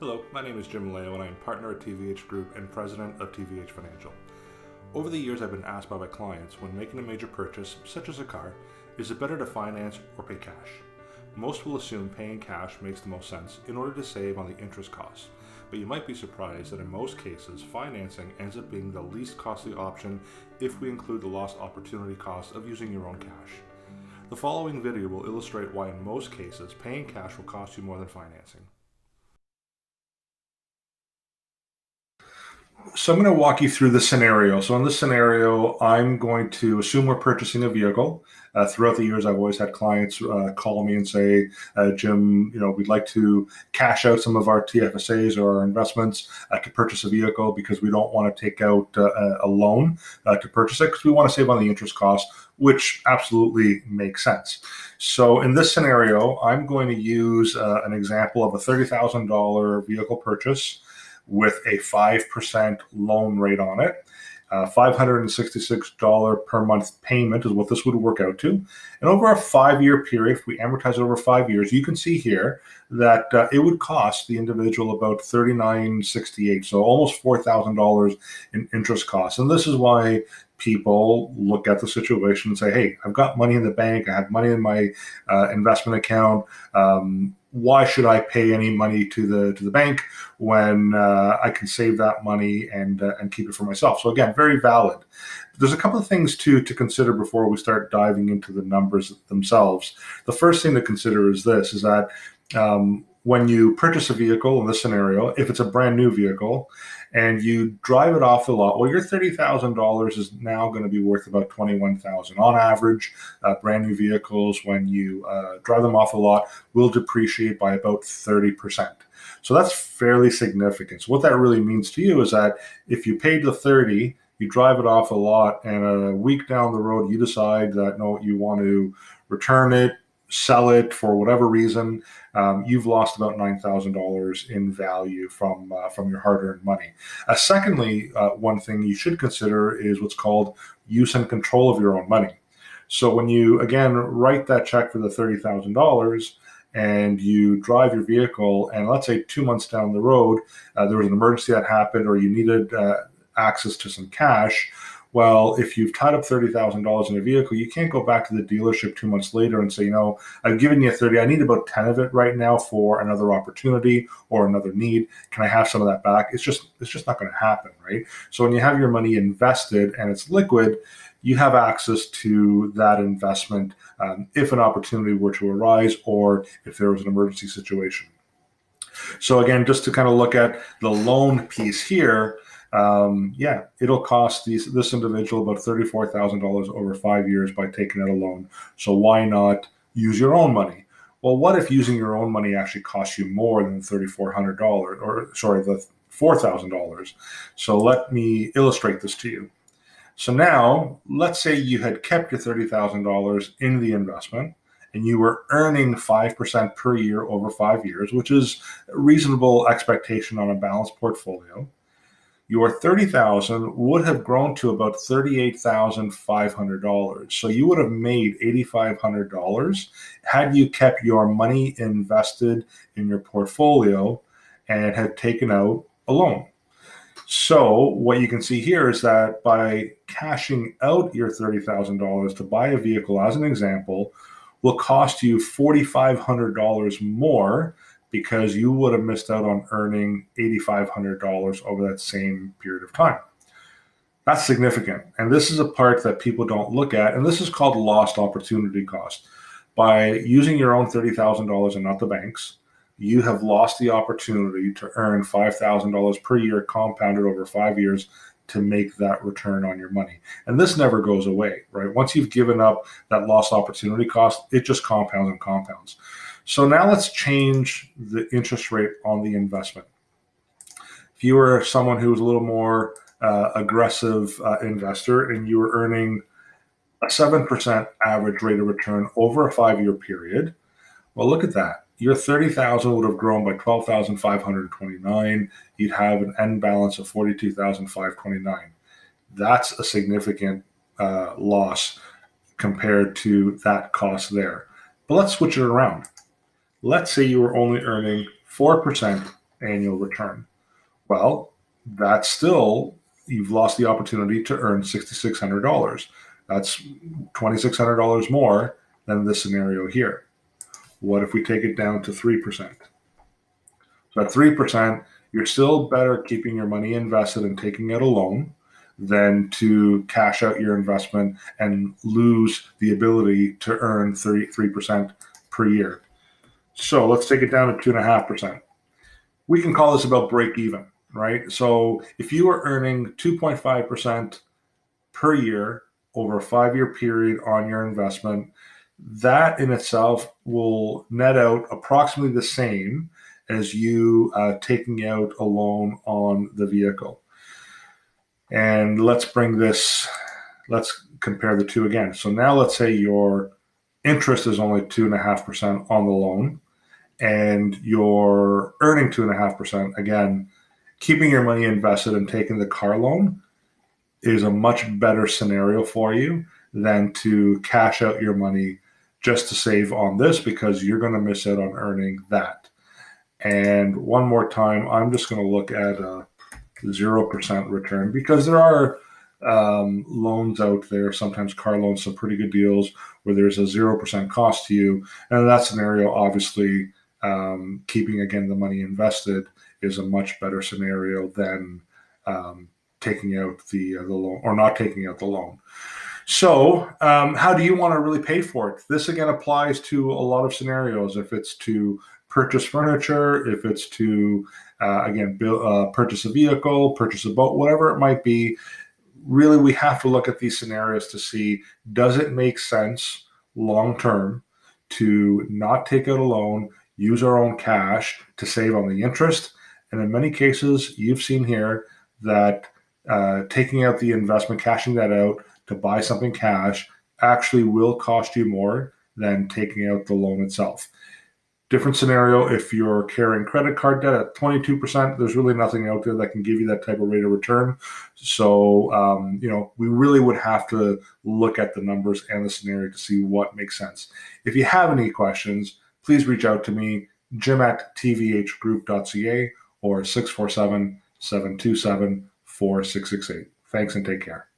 Hello, my name is Jim Leo and I am partner at TVH Group and president of TVH Financial. Over the years, I've been asked by my clients when making a major purchase, such as a car, is it better to finance or pay cash? Most will assume paying cash makes the most sense in order to save on the interest costs, but you might be surprised that in most cases, financing ends up being the least costly option if we include the lost opportunity cost of using your own cash. The following video will illustrate why in most cases, paying cash will cost you more than financing. So I'm going to walk you through the scenario. So in this scenario, I'm going to assume we're purchasing a vehicle. Throughout the years, I've always had clients call me and say, Jim, we'd like to cash out some of our TFSAs or our investments to purchase a vehicle because we don't want to take out a loan to purchase it because we want to save on the interest cost, which absolutely makes sense. So in this scenario, I'm going to use an example of a $30,000 vehicle purchase with a 5% loan rate on it. $566 per month payment is what this would work out to. And over a 5-year period, if we amortize it over 5 years, you can see here that it would cost the individual about $39.68, so almost $4,000 in interest costs. And this is why people look at the situation and say, hey, I've got money in the bank, I have money in my investment account. Why should I pay any money to the bank when I can save that money and keep it for myself? So again, very valid. There's a couple of things to consider before we start diving into the numbers themselves. The first thing to consider is this: is that when you purchase a vehicle in this scenario, if it's a brand new vehicle and you drive it off the lot, well, your $30,000 is now going to be worth about $21,000 on average. Brand new vehicles, when you drive them off the lot, will depreciate by about 30%. So that's fairly significant. So what that really means to you is that if you paid the 30, you drive it off a lot, and a week down the road, you decide that no, you want to return it, sell it for whatever reason, you've lost about $9,000 in value from your hard-earned money. Secondly, one thing you should consider is what's called use and control of your own money. So when you, again, write that check for the $30,000 and you drive your vehicle, and let's say 2 months down the road, there was an emergency that happened or you needed access to some cash, well, if you've tied up $30,000 in a vehicle, you can't go back to the dealership 2 months later and say, I've given you 30, I need about 10 of it right now for another opportunity or another need. Can I have some of that back? It's just not going to happen, right? So when you have your money invested and it's liquid, you have access to that investment if an opportunity were to arise or if there was an emergency situation. So again, just to kind of look at the loan piece here, it'll cost this individual about $34,000 over 5 years by taking out a loan. So why not use your own money? Well, what if using your own money actually costs you more than $3,400, the $4,000? So let me illustrate this to you. So now, let's say you had kept your $30,000 in the investment and you were earning 5% per year over 5 years, which is a reasonable expectation on a balanced portfolio. Your $30,000 would have grown to about $38,500. So you would have made $8,500 had you kept your money invested in your portfolio and had taken out a loan. So what you can see here is that by cashing out your $30,000 to buy a vehicle, as an example, will cost you $4,500 more because you would have missed out on earning $8,500 over that same period of time. That's significant. And this is a part that people don't look at, and this is called lost opportunity cost. By using your own $30,000 and not the bank's, you have lost the opportunity to earn $5,000 per year compounded over 5 years to make that return on your money. And this never goes away, right? Once you've given up that lost opportunity cost, it just compounds and compounds. So now let's change the interest rate on the investment. If you were someone who was a little more aggressive investor and you were earning a 7% average rate of return over a 5-year period, well, look at that. Your $30,000 would have grown by $12,529. You'd have an end balance of $42,529. That's a significant loss compared to that cost there. But let's switch it around. Let's say you were only earning 4% annual return. Well, that's still, you've lost the opportunity to earn $6,600. That's $2,600 more than this scenario here. What if we take it down to 3%? So at 3%, you're still better keeping your money invested and taking out a loan than to cash out your investment and lose the ability to earn 33% per year. So let's take it down to 2.5%. We can call this about break even, right? So if you are earning 2.5% per year over a 5-year period on your investment, that in itself will net out approximately the same as you taking out a loan on the vehicle. And let's compare the two again. So now let's say your interest is only 2.5% on the loan, and you're earning 2.5%. Again, keeping your money invested and taking the car loan is a much better scenario for you than to cash out your money just to save on this, because you're going to miss out on earning that. And one more time, I'm just going to look at a 0% return, because there are loans out there, sometimes car loans, some pretty good deals where there's a 0% cost to you. And in that scenario, obviously, keeping, again, the money invested is a much better scenario than taking out the loan or not taking out the loan. So how do you want to really pay for it? This, again, applies to a lot of scenarios. If it's to purchase furniture, if it's to, again, purchase a vehicle, purchase a boat, whatever it might be, really we have to look at these scenarios to see, does it make sense long-term to not take out a loan, use our own cash to save on the interest? And in many cases, you've seen here that taking out the investment, cashing that out to buy something cash actually will cost you more than taking out the loan itself. Different scenario, if you're carrying credit card debt at 22%, there's really nothing out there that can give you that type of rate of return. So, we really would have to look at the numbers and the scenario to see what makes sense. If you have any questions, please reach out to me, jim@tvhgroup.ca or 647-727-4668. Thanks and take care.